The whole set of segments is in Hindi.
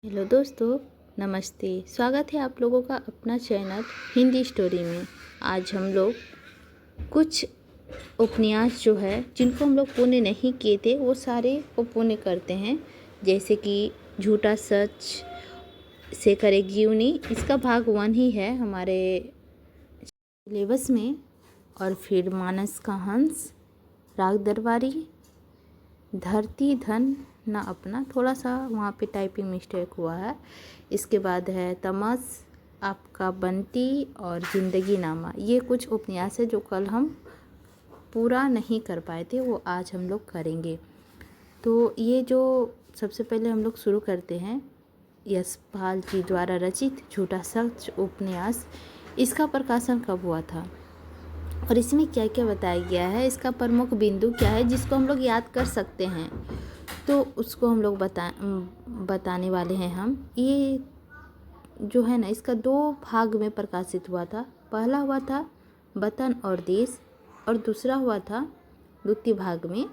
हेलो दोस्तों, नमस्ते। स्वागत है आप लोगों का अपना चैनल हिंदी स्टोरी में। आज हम लोग कुछ उपन्यास जो है जिनको हम लोग पुण्य नहीं किए थे वो सारे को पुण्य करते हैं। जैसे कि झूठा सच से करेगी यूनी, इसका भाग 1 ही है हमारे सिलेबस में। और फिर मानस का हंस, राग दरबारी, धरती धन ना अपना, थोड़ा सा वहाँ पे टाइपिंग मिस्टेक हुआ है। इसके बाद है तमस, आपका बंटी और ज़िंदगी नामा। ये कुछ उपन्यास है जो कल हम पूरा नहीं कर पाए थे, वो आज हम लोग करेंगे। तो ये जो सबसे पहले हम लोग शुरू करते हैं, यशपाल जी द्वारा रचित झूठा सच उपन्यास। इसका प्रकाशन कब हुआ था और इसमें क्या क्या बताया गया है, इसका प्रमुख बिंदु क्या है जिसको हम लोग याद कर सकते हैं, तो उसको हम लोग बताने वाले हैं हम। ये जो है ना, इसका 2 भाग में प्रकाशित हुआ था। पहला हुआ था वतन और देश और दूसरा हुआ था द्वितीय भाग में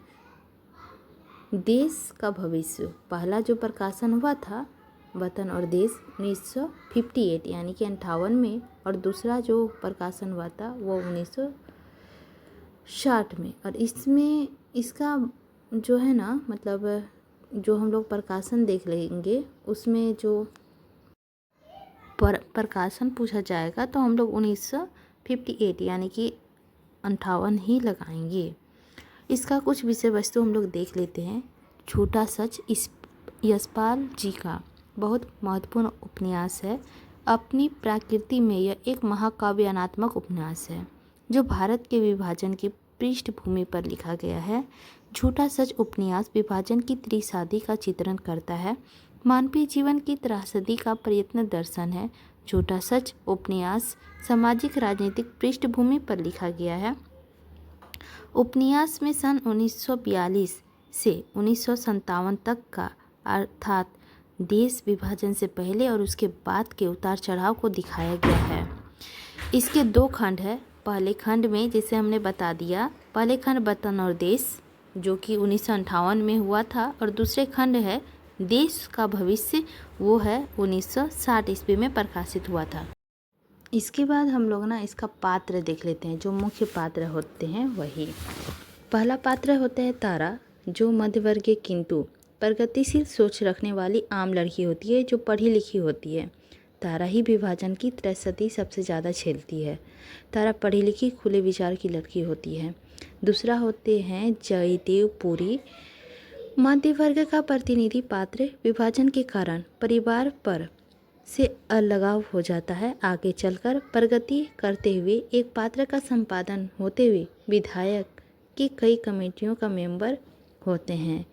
देश का भविष्य। पहला जो प्रकाशन हुआ था वतन और देश 1958 यानी कि 58 में, और दूसरा जो प्रकाशन हुआ था वो 1960 में। और इसमें इसका जो है ना, मतलब जो हम लोग प्रकाशन देख लेंगे उसमें जो प्रकाशन पूछा जाएगा तो हम लोग 1958 यानी कि 58 ही लगाएंगे। इसका कुछ विषय वस्तु हम लोग देख लेते हैं। झूठा सच इस यशपाल जी का बहुत महत्वपूर्ण उपन्यास है। अपनी प्रकृति में यह एक महाकाव्यात्मक उपन्यास है जो भारत के विभाजन की पृष्ठभूमि पर लिखा गया है। झूठा सच उपन्यास विभाजन की त्रिशादी का चित्रण करता है। मानवीय जीवन की त्रासदी का प्रयत्न दर्शन है। झूठा सच उपन्यास सामाजिक राजनीतिक पृष्ठभूमि पर लिखा गया है। उपन्यास में सन 1942 से 1957 तक का, अर्थात देश विभाजन से पहले और उसके बाद के उतार चढ़ाव को दिखाया गया है। इसके 2 खंड है। पहले खंड में, जैसे हमने बता दिया, पहले खंड वतन और देश जो कि 1958 में हुआ था, और दूसरे खंड है देश का भविष्य, वो है 1960 ईस्वी में प्रकाशित हुआ था। इसके बाद हम लोग ना इसका पात्र देख लेते हैं। जो मुख्य पात्र होते हैं वही, पहला पात्र होता है तारा, जो मध्यवर्गीय किंतु प्रगतिशील सोच रखने वाली आम लड़की होती है जो पढ़ी लिखी होती है। तारा ही विभाजन की त्रैसदी सबसे ज़्यादा झेलती है। तारा पढ़ी लिखी खुले विचार की लड़की होती है। दूसरा होते हैं जयदेव पुरी, मध्य वर्ग का प्रतिनिधि पात्र। विभाजन के कारण परिवार पर से अलगाव हो जाता है। आगे चलकर प्रगति करते हुए एक पात्र का संपादन होते हुए विधायक की कई कमेटियों का मेंबर होते हैं।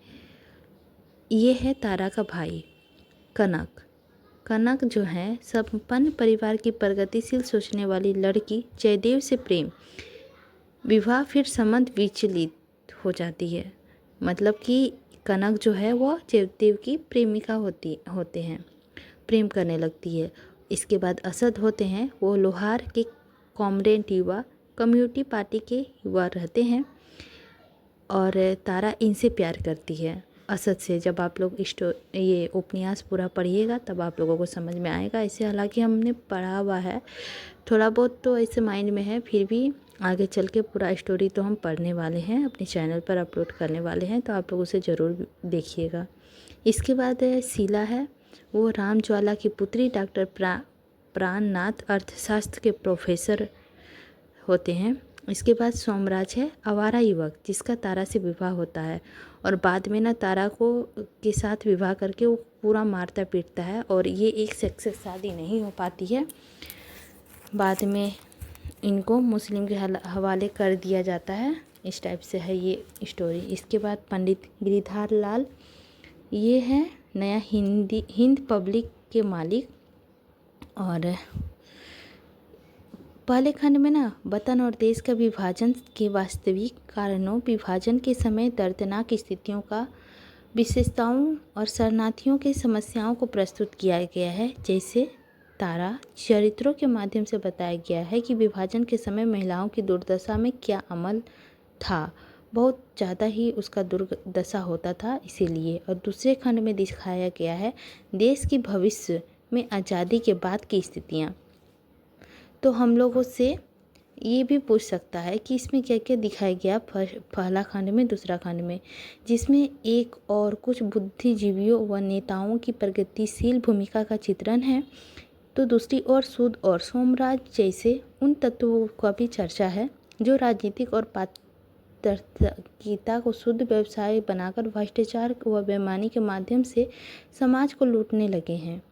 ये है तारा का भाई कनक। कनक जो है संपन्न परिवार की प्रगतिशील सोचने वाली लड़की जयदेव से प्रेम विवाह फिर संबंध विचलित हो जाती है। मतलब कि कनक जो है वो जयदेव की प्रेमिका होते हैं, प्रेम करने लगती है। इसके बाद असद होते हैं, वो लोहार के कॉमरेड युवा कम्युनिटी पार्टी के युवा रहते हैं और तारा इनसे प्यार करती है, असद से। जब आप लोग ये उपन्यास पूरा पढ़िएगा तब आप लोगों को समझ में आएगा। इसे हालांकि हमने पढ़ा हुआ है, थोड़ा बहुत तो ऐसे माइंड में है, फिर भी आगे चल के पूरा स्टोरी तो हम पढ़ने वाले हैं, अपने चैनल पर अपलोड करने वाले हैं, तो आप लोग उसे ज़रूर देखिएगा। इसके बाद शीला है, वो राम ज्वाला की पुत्री डॉक्टर प्राणनाथ अर्थशास्त्र के प्रोफेसर होते हैं। इसके बाद सोमराज है, आवारा युवक जिसका तारा से विवाह होता है और बाद में ना तारा को के साथ विवाह करके वो पूरा मारता पीटता है और ये एक सक्सेस शादी नहीं हो पाती है। बाद में इनको मुस्लिम के हवाले कर दिया जाता है। इस टाइप से है ये स्टोरी। इसके बाद पंडित गिरिधार लाल, ये है नया हिंद पब्लिक के मालिक। और पहले खंड में ना वतन और देश का विभाजन के वास्तविक कारणों, विभाजन के समय दर्दनाक स्थितियों का, विशेषताओं और शरणार्थियों की समस्याओं को प्रस्तुत किया गया है। जैसे तारा चरित्रों के माध्यम से बताया गया है कि विभाजन के समय महिलाओं की दुर्दशा में क्या अमल था। बहुत ज़्यादा ही उसका दुर्दशा होता था इसीलिए। और दूसरे खंड में दिखाया गया है देश की भविष्य में आज़ादी के बाद की स्थितियाँ। तो हम लोगों से ये भी पूछ सकता है कि इसमें क्या क्या दिखाया गया पहला खंड में, दूसरा खंड में, जिसमें एक और कुछ बुद्धिजीवियों व नेताओं की प्रगतिशील भूमिका का चित्रण है, तो दूसरी ओर सूद और सोमराज जैसे उन तत्वों का भी चर्चा है जो राजनीतिक और पात्रता को शुद्ध व्यवसाय बनाकर भ्रष्टाचार व बेईमानी के माध्यम से समाज को लूटने लगे हैं।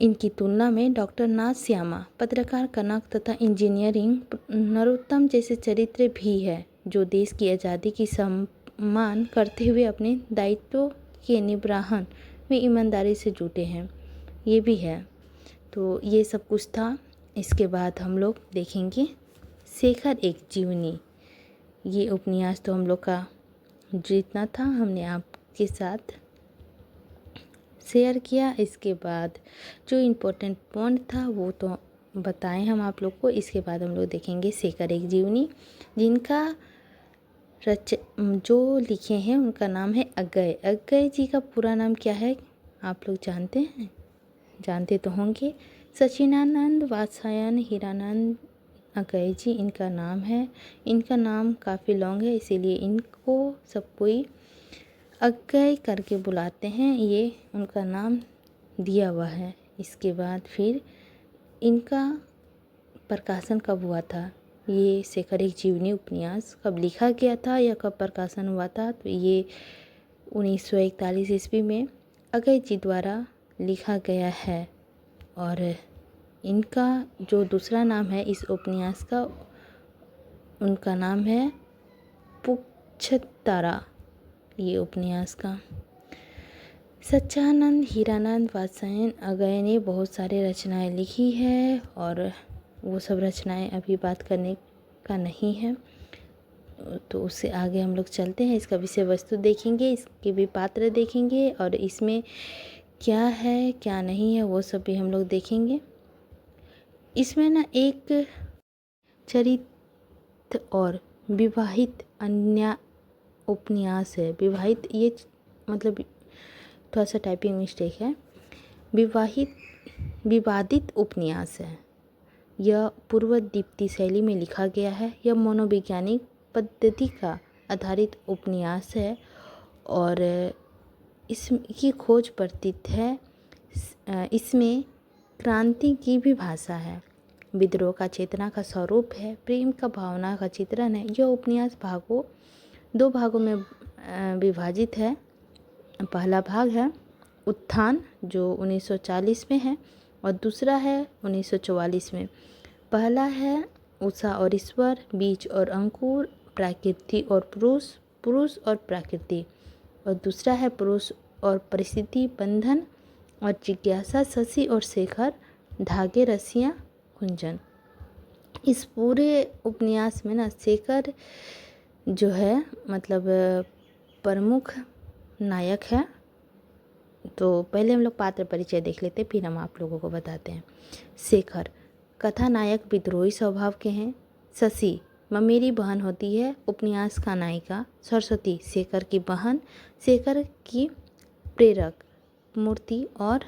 इनकी तुलना में डॉक्टर नाथ श्यामा, पत्रकार कनक तथा इंजीनियरिंग नरोत्तम जैसे चरित्र भी है जो देश की आज़ादी की सम्मान करते हुए अपने दायित्वों के निवर्हन में ईमानदारी से जुटे हैं, ये भी है। तो ये सब कुछ था। इसके बाद हम लोग देखेंगे शेखर एक जीवनी। ये उपन्यास तो हम लोग का जितना था हमने आपके साथ शेयर किया। इसके बाद जो इम्पोर्टेंट पॉइंट था वो तो बताएं हम आप लोग को। इसके बाद हम लोग देखेंगे शेखर एक जीवनी, जिनका जो लिखे हैं उनका नाम है अगय। अगय जी का पूरा नाम क्या है आप लोग जानते हैं? जानते तो होंगे। सच्चिदानंद वात्स्यायन हीरानंद अगय जी इनका नाम है। इनका नाम काफ़ी लॉन्ग है, इसीलिए इनको सब कोई अगय करके बुलाते हैं, ये उनका नाम दिया हुआ है। इसके बाद फिर इनका प्रकाशन कब हुआ था, ये शेखर एक जीवनी उपन्यास कब लिखा गया था या कब प्रकाशन हुआ था, तो ये 1941 ईस्वी में अगय जी द्वारा लिखा गया है। और इनका जो दूसरा नाम है इस उपन्यास का, उनका नाम है पुच्छतारा, ये उपन्यास का। सच्चिदानंद हीरानंद वात्स्यायन अगय ने बहुत सारे रचनाएं लिखी है और वो सब रचनाएं अभी बात करने का नहीं है, तो उससे आगे हम लोग चलते हैं। इसका विषय वस्तु देखेंगे, इसके भी पात्र देखेंगे और इसमें क्या है क्या नहीं है वो सब भी हम लोग देखेंगे। इसमें ना एक चरित्र और विवाहित अन्य उपन्यास है। विवाहित ये मतलब थोड़ा सा टाइपिंग मिस्टेक है, विवादित उपन्यास है। यह पूर्व दीप्ति शैली में लिखा गया है। यह मनोवैज्ञानिक पद्धति का आधारित उपन्यास है और इसकी खोज प्रतीत है। इसमें क्रांति की भी भाषा है, विद्रोह का चेतना का स्वरूप है, प्रेम का भावना का चित्रण है। यह उपन्यास दो भागों में विभाजित है। पहला भाग है उत्थान जो 1940 में है और दूसरा है 1944 में। पहला है उषा और ईश्वर, बीज और अंकुर, प्रकृति और पुरुष, पुरुष और प्रकृति, और दूसरा है पुरुष और परिस्थिति, बंधन और जिज्ञासा, शशि और शेखर, धागे, रस्सियाँ, कुंजन। इस पूरे उपन्यास में ना शेखर जो है मतलब प्रमुख नायक है। तो पहले हम लोग पात्र परिचय देख लेते हैं, फिर हम आप लोगों को बताते हैं। शेखर कथानायक विद्रोही स्वभाव के हैं। शशि ममेरी बहन होती है उपन्यास का नायिका। सरस्वती शेखर की बहन, शेखर की प्रेरक मूर्ति और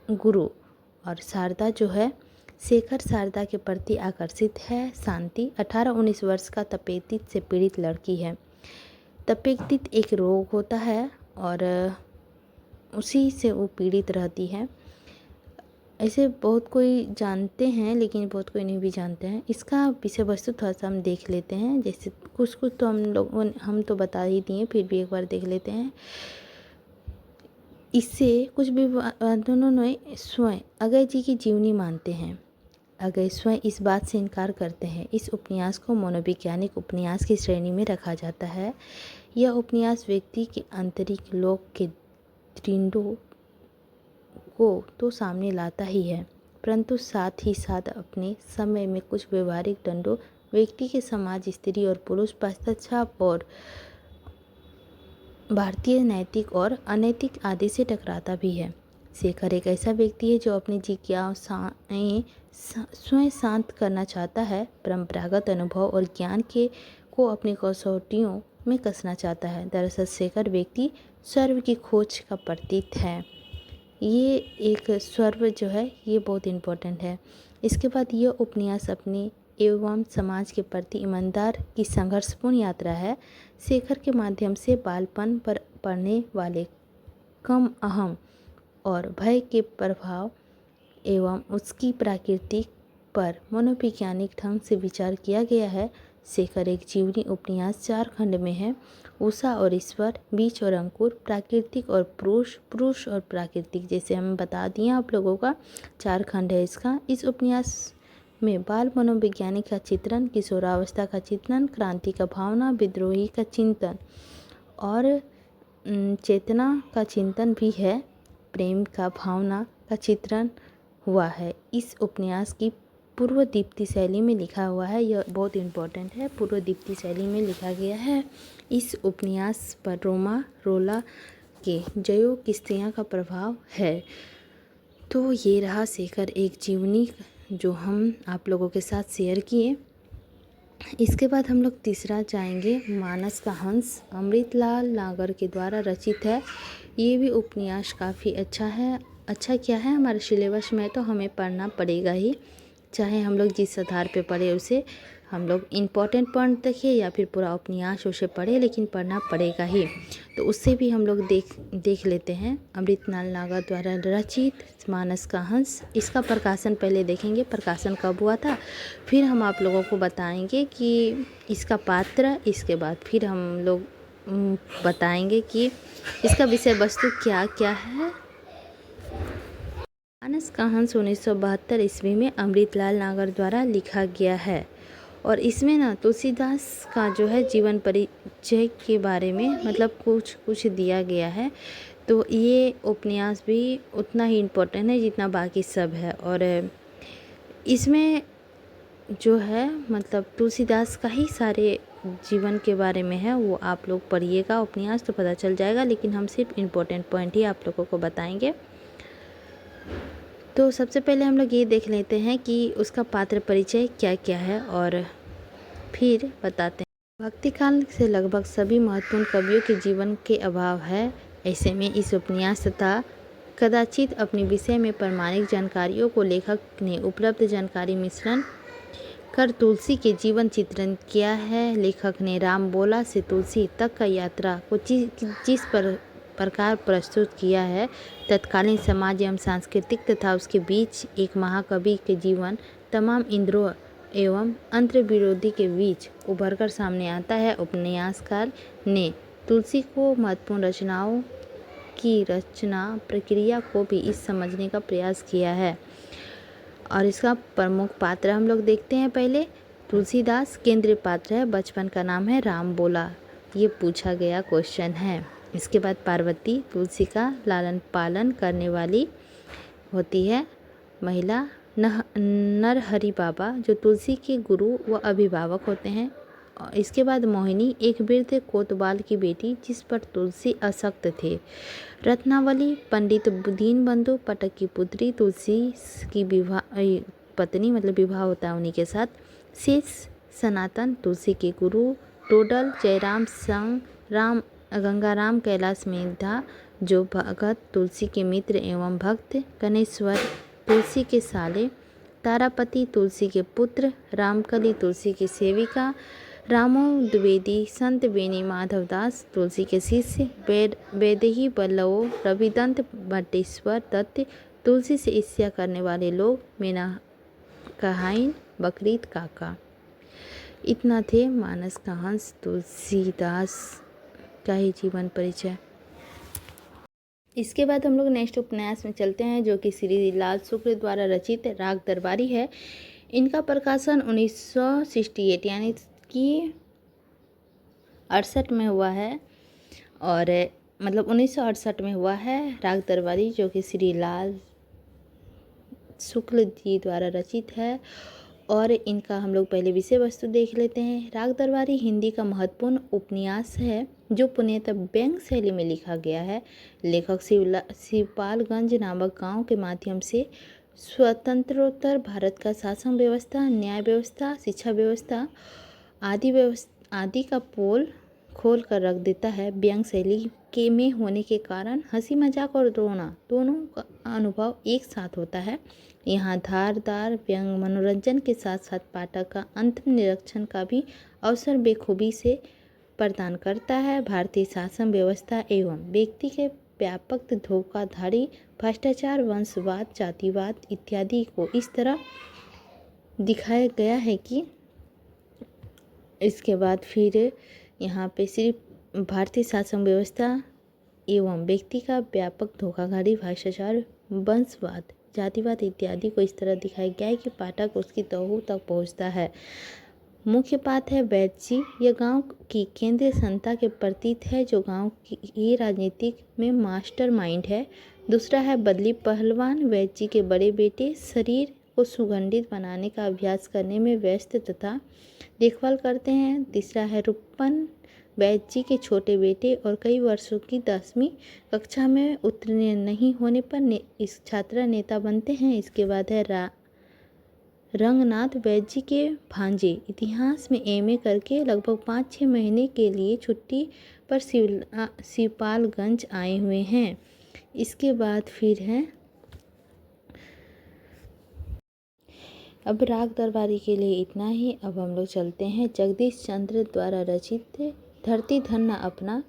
गुरु। और शारदा जो है शेखर शारदा के प्रति आकर्षित है। शांति 18-19 वर्ष का तपेदिक से पीड़ित लड़की है। तपेदिक एक रोग होता है और उसी से वो पीड़ित रहती है। ऐसे बहुत कोई जानते हैं लेकिन बहुत कोई नहीं भी जानते हैं। इसका विषय वस्तु थोड़ा सा हम देख लेते हैं, जैसे कुछ तो हम तो बता ही दिए, फिर भी एक बार देख लेते हैं। इससे कुछ भी दोनों ने स्वयं अगय जी की जीवनी मानते हैं। अगय स्वयं इस बात से इनकार करते हैं। इस उपन्यास को मनोवैज्ञानिक उपन्यास की श्रेणी में रखा जाता है। यह उपन्यास व्यक्ति के आंतरिक लोक के दृढ़ों को तो सामने लाता ही है, परंतु साथ ही साथ अपने समय में कुछ व्यवहारिक दंडों, व्यक्ति के समाज, स्त्री और पुरुष, पश्चाताप और भारतीय नैतिक और अनैतिक आदि से टकराता भी है। शेखर एक ऐसा व्यक्ति है जो अपनी जिज्ञासाएं स्वयं शांत करना चाहता है। परंपरागत अनुभव और ज्ञान के को अपनी कसौटियों में कसना चाहता है। दरअसल शेखर व्यक्ति स्वर्ग की खोज का प्रतीक है। ये एक स्वर्ग जो है ये बहुत इम्पोर्टेंट है। इसके बाद यह उपन्यास अपने एवं समाज के प्रति ईमानदार की संघर्षपूर्ण यात्रा है। शेखर के माध्यम से बालपन पर पड़ने वाले कम अहम और भय के प्रभाव एवं उसकी प्रकृति पर मनोवैज्ञानिक ढंग से विचार किया गया है। शेखर एक जीवनी उपन्यास 4 खंड में है। उषा और ईश्वर, बीज और अंकुर, प्राकृतिक और पुरुष, पुरुष और प्राकृतिक, जैसे हम बता दिए आप लोगों का 4 खंड है इसका। इस उपन्यास में बाल मनोवैज्ञानिक का चित्रण, किशोरावस्था का चित्रण, क्रांति का भावना, विद्रोही का चिंतन और चेतना का चिंतन भी है, प्रेम का भावना का चित्रण हुआ है। इस उपन्यास की पूर्व दीप्ति शैली में लिखा हुआ है। यह बहुत इम्पोर्टेंट है, पूर्व दीप्ति शैली में लिखा गया है। इस उपन्यास पर रोमा रोला के जयो किस्तियाँ का प्रभाव है। तो ये रहा शेखर एक जीवनी जो हम आप लोगों के साथ शेयर किए। इसके बाद हम लोग तीसरा जाएंगे, मानस का हंस, अमृतलाल नागर के द्वारा रचित है। ये भी उपन्यास काफ़ी अच्छा है। अच्छा क्या है, हमारे सिलेबस में तो हमें पढ़ना पड़ेगा ही, चाहे हम लोग जिस आधार पे पढ़े उसे हम लोग इम्पोर्टेंट पॉइंट देखें या फिर पूरा उपन्यास उसे पढ़े, लेकिन पढ़ना पड़ेगा ही। तो उससे भी हम लोग देख लेते हैं। अमृतलाल नागर द्वारा रचित मानस का हंस, इसका प्रकाशन पहले देखेंगे, प्रकाशन कब हुआ था, फिर हम आप लोगों को बताएंगे कि इसका पात्र, इसके बाद फिर हम लोग बताएंगे कि इसका विषय वस्तु क्या क्या है। मानस का हंस 1972 ईस्वी में अमृतलाल नागर द्वारा लिखा गया है और इसमें ना तुलसीदास का जो है जीवन परिचय के बारे में मतलब कुछ दिया गया है। तो ये उपन्यास भी उतना ही इम्पोर्टेंट है जितना बाकी सब है। और इसमें जो है मतलब तुलसीदास का ही सारे जीवन के बारे में है, वो आप लोग पढ़िएगा उपन्यास तो पता चल जाएगा, लेकिन हम सिर्फ इम्पोर्टेंट पॉइंट ही आप लोगों को बताएंगे। तो सबसे पहले हम लोग ये देख लेते हैं कि उसका पात्र परिचय क्या क्या है और फिर बताते हैं। भक्ति काल से लगभग सभी महत्वपूर्ण कवियों के जीवन के अभाव है। ऐसे में इस उपन्यास तथा कदाचित अपने विषय में प्रामाणिक जानकारियों को लेखक ने उपलब्ध जानकारी मिश्रण कर तुलसी के जीवन चित्रण किया है। लेखक ने राम बोला से तुलसी तक का यात्रा को जिस प्रकार प्रस्तुत किया है, तत्कालीन समाज एवं सांस्कृतिक तथा उसके बीच एक महाकवि के जीवन तमाम इंद्रियों एवं अंतर विरोधी के बीच उभरकर सामने आता है। उपन्यासकार ने तुलसी को महत्वपूर्ण रचनाओं की रचना प्रक्रिया को भी इस समझने का प्रयास किया है। और इसका प्रमुख पात्र हम लोग देखते हैं। पहले तुलसीदास केंद्रीय पात्र है, बचपन का नाम है राम बोला, ये पूछा गया क्वेश्चन है। इसके बाद पार्वती तुलसी का लालन पालन करने वाली होती है महिला। नरहरि बाबा जो तुलसी के गुरु व अभिभावक होते हैं। इसके बाद मोहिनी एक वृद्ध कोतवाल की बेटी जिस पर तुलसी आसक्त थे। रत्नावली पंडित दीनबंधु पाठक की पुत्री, तुलसी की पत्नी मतलब विवाह होता है उन्हीं के साथ। शेष सनातन तुलसी के गुरु। टोडल जयराम संग राम गंगाराम कैलाश मेघा जो भगत तुलसी के मित्र एवं भक्त। गणेश्वर तुलसी के साले। तारापति तुलसी के पुत्र। रामकली तुलसी की सेविका। रामो द्विवेदी संत बेनी माधवदास तुलसी के शिष्य। वैदेही बल्लवो रविदंत भट्टेश्वर दत्त तुलसी से ईर्ष्या करने वाले लोग। मेना कहाइन बकरीद काका। इतना थे मानस का हंस तुलसीदास का ही जीवन परिचय। इसके बाद हम लोग नेक्स्ट उपन्यास में चलते हैं जो कि श्री लाल शुक्ल द्वारा रचित राग दरबारी है। इनका प्रकाशन 1968 यानी कि 68 में हुआ है और मतलब 1968 में हुआ है। राग दरबारी जो कि श्री लाल शुक्ल जी द्वारा रचित है और इनका हम लोग पहले विषय वस्तु देख लेते हैं। राग दरबारी हिंदी का महत्वपूर्ण उपन्यास है जो पुण्यतः व्यंग्य शैली में लिखा गया है। लेखक शिवपालगंज नामक गांव के माध्यम से स्वतंत्रोत्तर भारत का शासन व्यवस्था, न्याय व्यवस्था, शिक्षा व्यवस्था आदि का पोल खोल कर रख देता है। व्यंग शैली के में होने के कारण हंसी मजाक और रोना दोनों का अनुभव एक साथ होता है। यहाँ धारदार व्यंग मनोरंजन के साथ साथ पाठक का अंतिम निरीक्षण का भी अवसर बेखूबी से प्रदान करता है। भारतीय शासन व्यवस्था एवं व्यक्ति के व्यापक धोखाधड़ी, भ्रष्टाचार, वंशवाद, जातिवाद इत्यादि को इस तरह दिखाया गया है कि इसके बाद फिर यहाँ पे सिर्फ भारतीय शासन व्यवस्था एवं व्यक्ति का व्यापक धोखाधड़ी, भ्रष्टाचार, वंशवाद, जातिवाद इत्यादि को इस तरह दिखाया गया है कि पाठक उसकी तहु तक पहुँचता है। मुख्य बात है वैद्य जी यह गांव की केंद्रीय संस्था के प्रतीत है जो गांव की राजनीतिक में मास्टर माइंड है। दूसरा है बदली पहलवान वैद्य जी के बड़े बेटे शरीर को सुगंधित बनाने का अभ्यास करने में व्यस्त तथा देखभाल करते हैं। तीसरा है रूपन वैद्य जी के छोटे बेटे और कई वर्षों की 10वीं कक्षा में उत्तीर्ण नहीं होने पर इस छात्रा नेता बनते हैं। इसके बाद है रंगनाथ वैद्य जी के भांजे इतिहास में एमए करके लगभग 5-6 महीने के लिए छुट्टी पर शिवपालगंज आए हुए हैं। इसके बाद फिर है अब राग दरबारी के लिए इतना ही। अब हम लोग चलते हैं जगदीश चंद्र द्वारा रचित धरती धन्ना अपना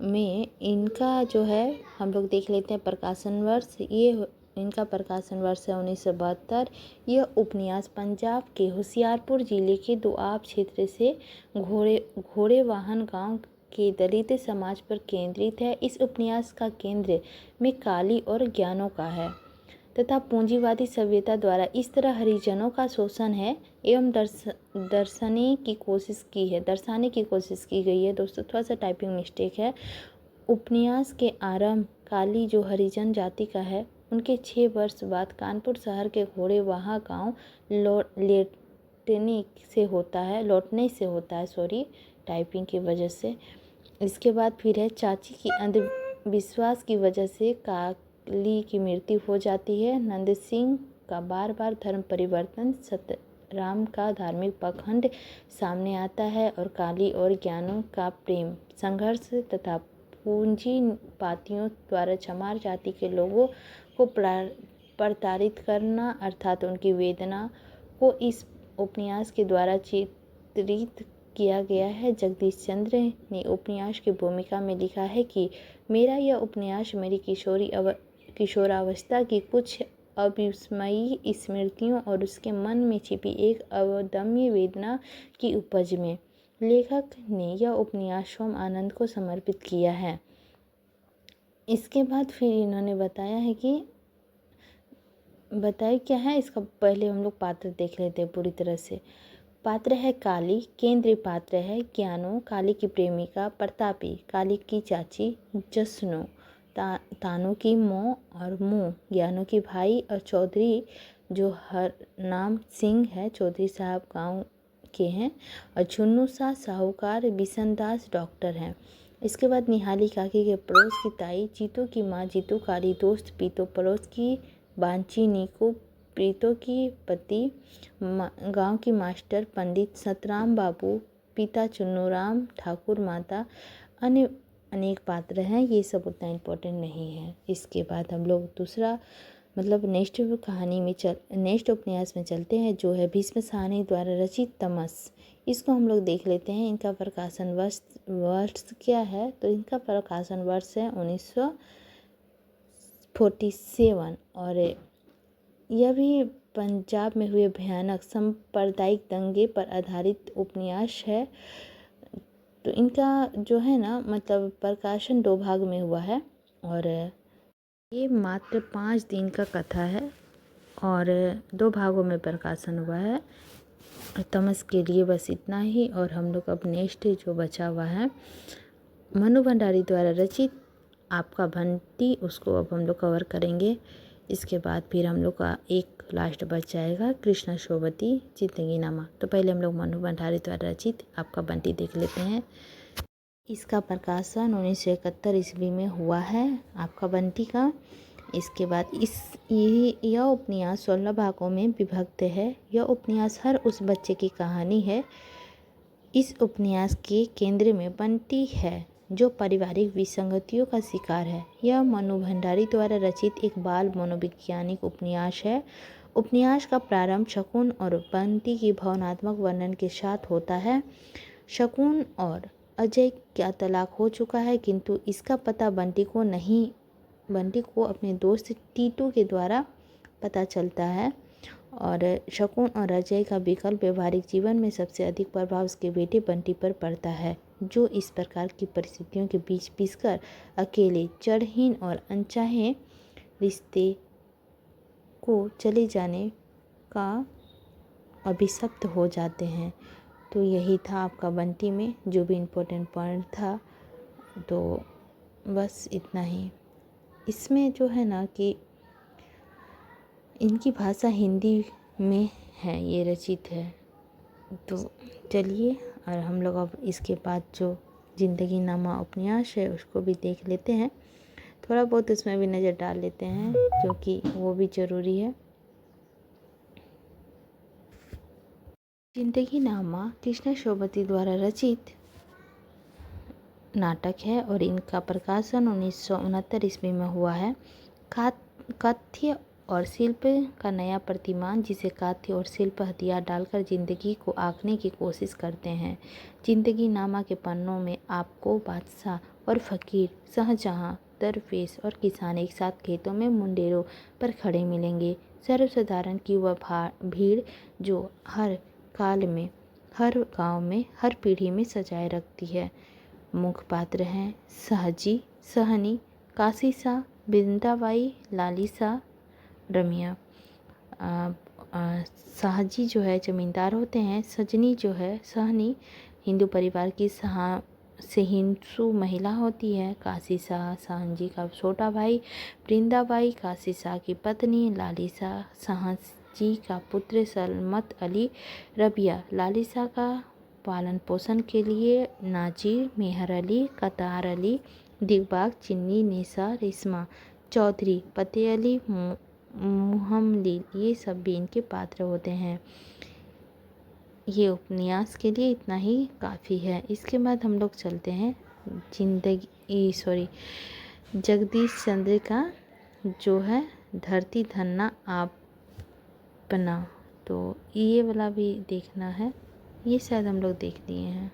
में इनका जो है हम लोग देख लेते हैं प्रकाशन वर्ष। ये इनका प्रकाशन वर्ष है 1972। यह उपन्यास पंजाब के होशियारपुर जिले के दोआब क्षेत्र से घोड़े वाहन गांव के दलित समाज पर केंद्रित है। इस उपन्यास का केंद्र में काली और ज्ञानों का है तथा पूंजीवादी सभ्यता द्वारा इस तरह हरिजनों का शोषण है एवं दर्शाने की कोशिश की गई है। दोस्तों थोड़ा सा टाइपिंग मिस्टेक है। उपन्यास के आरंभ काली जो हरिजन जाति का है उनके 6 वर्ष बाद कानपुर शहर के घोड़े वहाँ गाँव लौटने से होता है सॉरी टाइपिंग की वजह से। इसके बाद फिर है चाची की अंधविश्वास की वजह से काली की मृत्यु हो जाती है। नंद सिंह का बार बार धर्म परिवर्तन, सतराम का धार्मिक पाखंड सामने आता है और काली और ज्ञानों का प्रेम संघर्ष तथा पूंजीपातियों द्वारा चमार जाति के लोगों को प्रताड़ित करना अर्थात उनकी वेदना को इस उपन्यास के द्वारा चित्रित किया गया है। जगदीश चंद्र ने उपन्यास की भूमिका में लिखा है कि मेरा यह उपन्यास मेरी किशोरावस्था की कुछ अविस्मयी स्मृतियों और उसके मन में छिपी एक अदम्य वेदना की उपज में लेखक ने यह उपन्यास सोम आनंद को समर्पित किया है। इसके बाद फिर इन्होंने बताया क्या है इसका पहले हम लोग पात्र देख लेते हैं पूरी तरह से। पात्र है काली, केंद्रीय पात्र है ज्ञानो, काली की प्रेमिका प्रतापी, काली की चाची जसनो, तानू की मो और मुँह ज्ञानो की भाई और चौधरी जो हर नाम सिंह है, चौधरी साहब गांव के हैं और झुन्नू सा साहूकार, बिशनदास डॉक्टर हैं। इसके बाद निहाली काकी के पड़ोस की ताई, जीतू की माँ जीतू, काली दोस्त पीतो, पड़ोस की बांची नीकू, प्रीतो की पति, गांव की मास्टर पंडित सतराम बाबू, पिता चुन्नूराम ठाकुर, माता अन्य अनेक पात्र हैं। ये सब उतना इम्पोर्टेंट नहीं है। इसके बाद हम लोग दूसरा नेक्स्ट उपन्यास में चलते हैं जो है भीष्म साहनी द्वारा रचित तमस। इसको हम लोग देख लेते हैं। इनका प्रकाशन वर्ष क्या है तो इनका प्रकाशन वर्ष है 1947 और यह भी पंजाब में हुए भयानक सांप्रदायिक दंगे पर आधारित उपन्यास है। तो इनका जो है ना प्रकाशन 2 भाग में हुआ है और ये मात्र 5 दिन का कथा है और 2 भागों में प्रकाशन हुआ है। तमस के लिए बस इतना ही। और हम लोग अब नेक्स्ट जो बचा हुआ है मनु भंडारी द्वारा रचित आपका बंटी, उसको अब हम लोग कवर करेंगे। इसके बाद फिर हम लोग का एक लास्ट बच जाएगा कृष्णा शोभती जिंदगीनामा। तो पहले हम लोग मनु भंडारी द्वारा रचित आपका बंटी देख लेते हैं। इसका प्रकाशन 1971 ईस्वी में हुआ है आपका बंटी का। इसके बाद यह उपन्यास 16 भागों में विभक्त है। यह उपन्यास हर उस बच्चे की कहानी है इस उपन्यास के केंद्र में बंटी है, जो पारिवारिक विसंगतियों का शिकार है। यह मनु भंडारी द्वारा रचित एक बाल मनोवैज्ञानिक उपन्यास है। उपन्यास का प्रारंभ शकुन और बंटी की भावनात्मक वर्णन के साथ होता है। शकुन और अजय का तलाक हो चुका है, किंतु इसका पता बंटी को अपने दोस्त टीटू के द्वारा पता चलता है। और शकुन और अजय का विकल्प व्यवहारिक जीवन में सबसे अधिक प्रभाव उसके बेटे बंटी पर पड़ता है, जो इस प्रकार की परिस्थितियों के बीच पिसकर अकेले, जड़हीन और अनचाहे रिश्ते को चले जाने का अभिशप्त हो जाते हैं। तो यही था आपका बंटी में जो भी इम्पोर्टेंट पॉइंट था। तो बस इतना ही। इसमें जो है ना कि इनकी भाषा हिंदी में है, ये रचित है। तो चलिए, और हम लोग अब इसके बाद जो ज़िंदगी नामा उपन्यास है उसको भी देख लेते हैं। थोड़ा बहुत उसमें भी नज़र डाल लेते हैं, जो कि वो भी ज़रूरी है। ज़िंदगी नामा कृष्णा शोभती द्वारा रचित नाटक है और इनका प्रकाशन 1969 ईस्वी में हुआ है। कथ्य और शिल्प का नया प्रतिमान, जिसे कथ्य और शिल्प हथियार डालकर जिंदगी को आंकने की कोशिश करते हैं। जिंदगी नामा के पन्नों में आपको बादशाह और फकीर, शाहजहां, दरवेश और किसान एक साथ खेतों में मुंडेरों पर खड़े मिलेंगे। सर्वसाधारण की वह भीड़ जो हर काल में, हर गांव में, हर पीढ़ी में सजाए रखती है। मुख्य पात्र हैं सहजी, सहनी, काशीसा, बिंदाबाई, लालिसा, रमिया। शाहजी जो है जमींदार होते हैं। सजनी जो है, सहनी हिंदू परिवार की हिंसू महिला होती है। काशी शाह शाहजी का छोटा भाई। वृंदाबाई काशी शाह की पत्नी। लालिसा शाहजी का पुत्र सलमत अली। रबिया लालिसा का पालन पोषण के लिए। नाजिर मेहर अली, कतार अली, दिगबाग, चिन्नी, निसा, रेशमा, चौधरी, फतेह अली, मुहम्मली, ये सब भी इनके पात्र होते हैं। ये उपन्यास के लिए इतना ही काफ़ी है। इसके बाद हम लोग चलते हैं जगदीश चंद्र का जो है धरती धन्ना आपना। तो ये वाला भी देखना है, ये शायद हम लोग देख लिए हैं।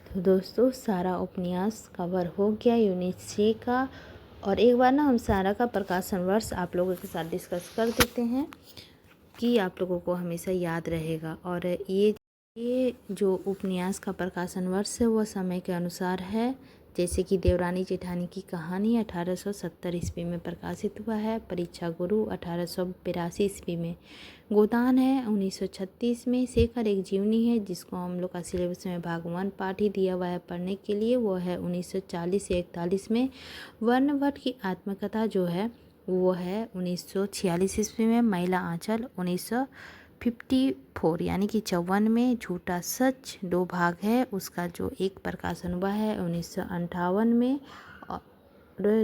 तो दोस्तों, सारा उपन्यास कवर हो गया यूनिट 6 का। और एक बार ना हम सारा का प्रकाशन वर्ष आप लोगों के साथ डिस्कस कर देते हैं कि आप लोगों को हमेशा याद रहेगा। और ये जो उपन्यास का प्रकाशन वर्ष है वो समय के अनुसार है। जैसे कि देवरानी जेठानी की कहानी 1870 ईस्वी में प्रकाशित हुआ है। परीक्षा गुरु 1882 ईस्वी में। गोदान है 1936 में। शेखर एक जीवनी है, जिसको हम लोग का सिलेबस में भाग 1 पाठ ही दिया हुआ है पढ़ने के लिए, वो है 1940 से 41 में। वर्णवट की आत्मकथा जो है वो है 1946 ईस्वी में। महिला आंचल 1954 यानी कि 54 में। झूठा सच 2 भाग है, उसका जो एक प्रकाशन हुआ है 1958 में और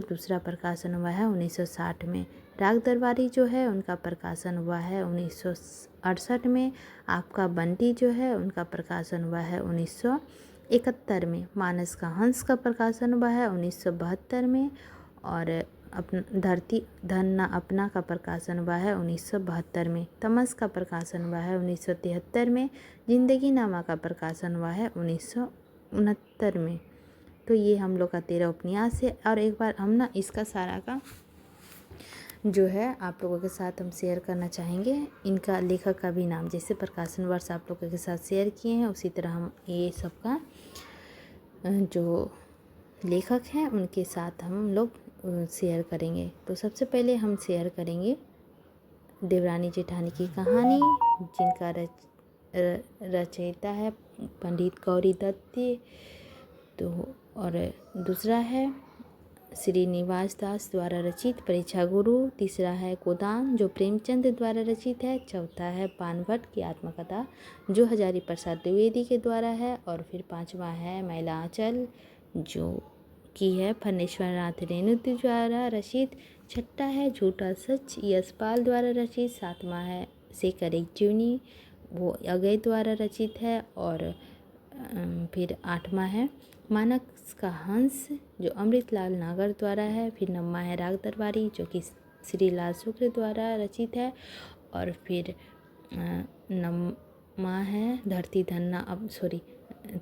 दूसरा प्रकाशन हुआ है 1960 में। राग दरबारी जो है उनका प्रकाशन हुआ है 1968 में। आपका बंटी जो है उनका प्रकाशन हुआ है 1971 में। मानस का हंस का प्रकाशन हुआ है 1972 में। और धरती धन्ना अपना का प्रकाशन हुआ है 1972 में। तमस का प्रकाशन हुआ है 1973 में। जिंदगी नामा का प्रकाशन हुआ है 1969 में। तो ये हम लोग का 13 उपन्यास है। और एक बार हम ना इसका सारा का जो है आप लोगों के साथ हम शेयर करना चाहेंगे। इनका लेखक का भी नाम, जैसे प्रकाशन वर्ष आप लोगों के साथ शेयर किए हैं, उसी तरह हम ये सब का जो लेखक हैं उनके साथ हम लोग शेयर करेंगे। तो सबसे पहले हम शेयर करेंगे देवरानी जेठानी की कहानी, जिनका रचयिता है पंडित गौरी दत्त। तो और दूसरा है श्रीनिवास दास द्वारा रचित परीक्षा गुरु। तीसरा है गोदान जो प्रेमचंद द्वारा रचित है। चौथा है बाणभट्ट की आत्मकथा जो हजारी प्रसाद द्विवेदी के द्वारा है। और फिर 5वां है महिला आंचल जो की है फनेश्वर नाथ रेणु द्वारा रचित। छठा है झूठा सच यशपाल द्वारा रचित। 7वां है शेखर एक जीवनी, वो अजय द्वारा रचित है। और फिर 8वां है मानस का हंस जो अमृतलाल नागर द्वारा है। फिर 9वां है राग दरबारी जो कि श्री लाल शुक्र द्वारा रचित है। और फिर 9वां है धरती धन्ना अब सॉरी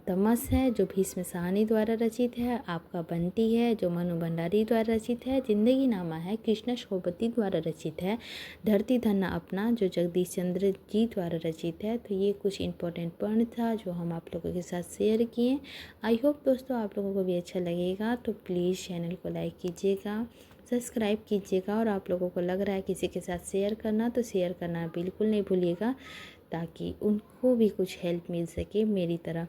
तमस है जो भीष्म साहनी द्वारा रचित है। आपका बंटी है जो मनु भंडारी द्वारा रचित है। जिंदगी नामा है कृष्ण शोभती द्वारा रचित है। धरती धन्ना अपना जो जगदीश चंद्र जी द्वारा रचित है। तो ये कुछ इंपॉर्टेंट पॉइंट था जो हम आप लोगों के साथ शेयर किए। आई होप दोस्तों आप लोगों को भी अच्छा लगेगा। तो प्लीज़ चैनल को लाइक कीजिएगा, सब्सक्राइब कीजिएगा, और आप लोगों को लग रहा है किसी के साथ शेयर करना तो शेयर करना बिल्कुल नहीं भूलिएगा, ताकि उनको भी कुछ हेल्प मिल सके मेरी तरह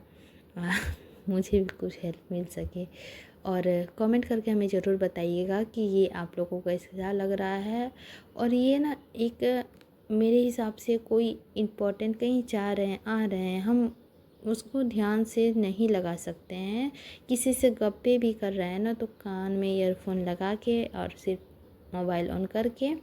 मुझे भी कुछ हेल्प मिल सके। और कमेंट करके हमें ज़रूर बताइएगा कि ये आप लोगों को कैसा लग रहा है। और ये ना एक मेरे हिसाब से कोई इम्पोर्टेंट कहीं जा रहे हैं आ रहे हैं, हम उसको ध्यान से नहीं लगा सकते हैं। किसी से गप्पे भी कर रहे हैं ना तो कान में ईयरफोन लगा के और सिर्फ मोबाइल ऑन करके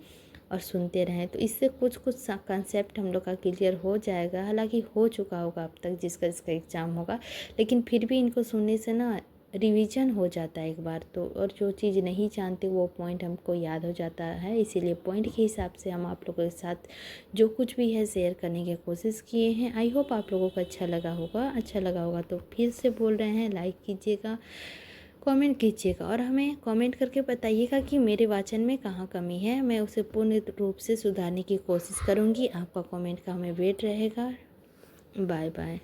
और सुनते रहें, तो इससे कुछ कंसेप्ट हम लोग का क्लियर हो जाएगा। हालांकि हो चुका होगा अब तक जिसका एग्ज़ाम होगा, लेकिन फिर भी इनको सुनने से ना रिवीजन हो जाता है एक बार तो, और जो चीज़ नहीं जानते वो पॉइंट हमको याद हो जाता है। इसीलिए पॉइंट के हिसाब से हम आप लोगों के साथ जो कुछ भी है शेयर करने की कोशिश किए हैं। आई होप आप लोगों को अच्छा लगा होगा। तो फिर से बोल रहे हैं, लाइक कीजिएगा, कमेंट कीजिएगा, और हमें कमेंट करके बताइएगा कि मेरे वाचन में कहाँ कमी है। मैं उसे पूर्ण रूप से सुधारने की कोशिश करूँगी। आपका कमेंट का हमें वेट रहेगा। Bye bye.